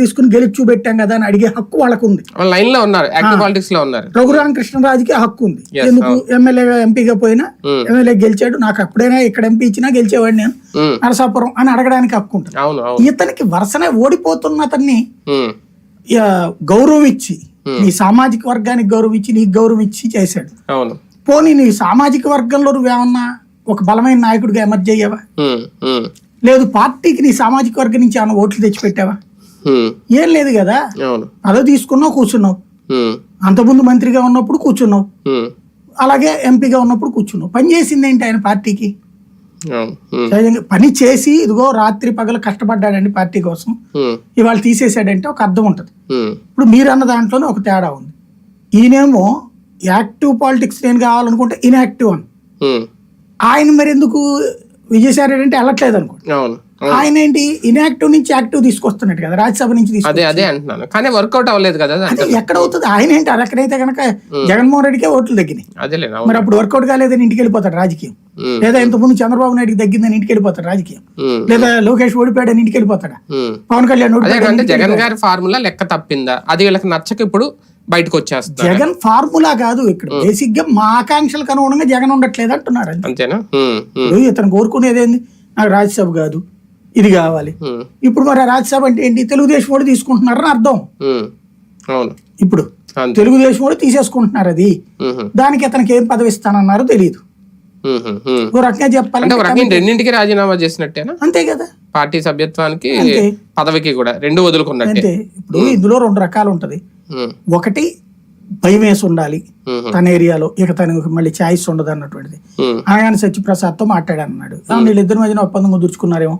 తీసుకుని గెలిచి చూపెట్టాం కదా అని అడిగే హక్కు వాళ్ళకు ఉంది. లైన్ లో ఉన్నారు, యాక్టివ్ పాలిటిక్స్ లో ఉన్నారు. రఘురామకృష్ణరాజుకి హక్కు ఉంది. ఎందుకు ఎమ్మెల్యేగా ఎంపీగా పోయినా ఎమ్మెల్యే గెలిచాడు, నాకు అప్పుడైనా ఇక్కడ ఎంపీ ఇచ్చినా గెలిచేవాడు నేను నరసాపురం అని అడగడానికి హక్కు ఉంటుంది. ఇతనికి వరుసనే ఓడిపోతున్న అతన్ని గౌరవం ఇచ్చి, నీ సామాజిక వర్గానికి గౌరవం ఇచ్చి, నీకు గౌరవం ఇచ్చి చేశాడు. పోనీ నీ సామాజిక వర్గంలో నువ్వేమన్నా ఒక బలమైన నాయకుడిగా ఎమర్జ్ అయ్యావా? లేదు. పార్టీకి నీ సామాజిక వర్గం నుంచి ఏమన్నా ఓట్లు తెచ్చిపెట్టావా? ఏం లేదు కదా. పదవి తీసుకున్నావు, కూర్చున్నావు. అంతకుముందు మంత్రిగా ఉన్నప్పుడు కూర్చున్నావు, అలాగే ఎంపీగా ఉన్నప్పుడు కూర్చున్నావు. పని చేసింది ఏంటి ఆయన పార్టీకి? పని చేసి ఇదిగో రాత్రి పగలు కష్టపడ్డాడండి పార్టీ కోసం, ఇవాళ తీసేసాడంటే ఒక అర్థం ఉంటది. ఇప్పుడు మీరు అన్న దాంట్లోనే ఒక తేడా ఉంది. ఈయనేమో యాక్టివ్ పాలిటిక్స్ నేను కావాలనుకుంటే ఇన్యాక్టివ్ అని, ఆయన మరి ఎందుకు విజయసాయి రెడ్డి అంటే వెళ్ళట్లేదు అనుకోండి. ఆయన ఏంటి ఇన్యాక్టివ్ నుంచి యాక్టివ్ తీసుకొస్తున్నట్టు కదా, రాజ్యసభ నుంచి తీసుకొస్తున్నాను, కానీ వర్కౌట్ అవ్వలేదు కదా. ఎక్కడ అవుతుంది? ఆయన ఏంటి అక్కడైతే కనుక జగన్మోహన్ రెడ్డికే ఓట్లు తగ్గినాయి, మరి అప్పుడు వర్కౌట్ కాలేదని ఇంటికి వెళ్ళిపోతాడు రాజకీయం. లేదా ఇంతకుముందు చంద్రబాబు నాయుడుకి తగ్గిందని ఇంటికి వెళ్ళిపోతాడు రాజకీయం. లేదా లోకేష్ ఓడిపోయాడని ఇంటికి వెళ్ళిపోతాడా? పవన్ కళ్యాణ్ ఓడిపోయాడు. జగన్ గారి ఫార్ములా లెక్క తప్పిందా? అది వీళ్ళకి నచ్చక ఇప్పుడు బయటకు వచ్చేస్తారు. జగన్ ఫార్ములా కాదు, ఇక్కడ బేసిక్ గా మా ఆకాంక్షలకు అనుగుణంగా జగన్ ఉండట్లేదు అంటున్నారు. అంతేనా? ఇతను కోరుకునేది ఏంది? నాకు రాజ్యసభ కాదు, ఇది కావాలి. ఇప్పుడు మరి రాజ్యసభ అంటే ఏంటి? తెలుగుదేశం కూడా తీసుకుంటున్నారని అర్థం. ఇప్పుడు తెలుగుదేశం కూడా తీసేసుకుంటున్నారు. అది దానికి అతనికి ఏం పదవి ఇస్తానన్నారో తెలియదు. ఓ రకంగా చెప్పాలంటే రెండింటికి రాజీనామా చేసినట్టేనా? అంతే కదా. పార్టీ సభ్యత్వానికి పదవికి కూడా రెండు వదులుకున్నట్టే. ఇప్పుడు ఇందులో రెండు రకాలు ఉంటది. ఒకటి భయం వేసి ఉండాలి తన ఏరియాలో, ఇక తనకి మళ్ళీ ఛాయిస్ ఉండదు అన్నటువంటిది. ఆయన సత్యప్రసాద్ తో మాట్లాడానన్నాడు, వీళ్ళిద్దరి మధ్యన ఒప్పందం కుదుర్చుకున్నారేమో.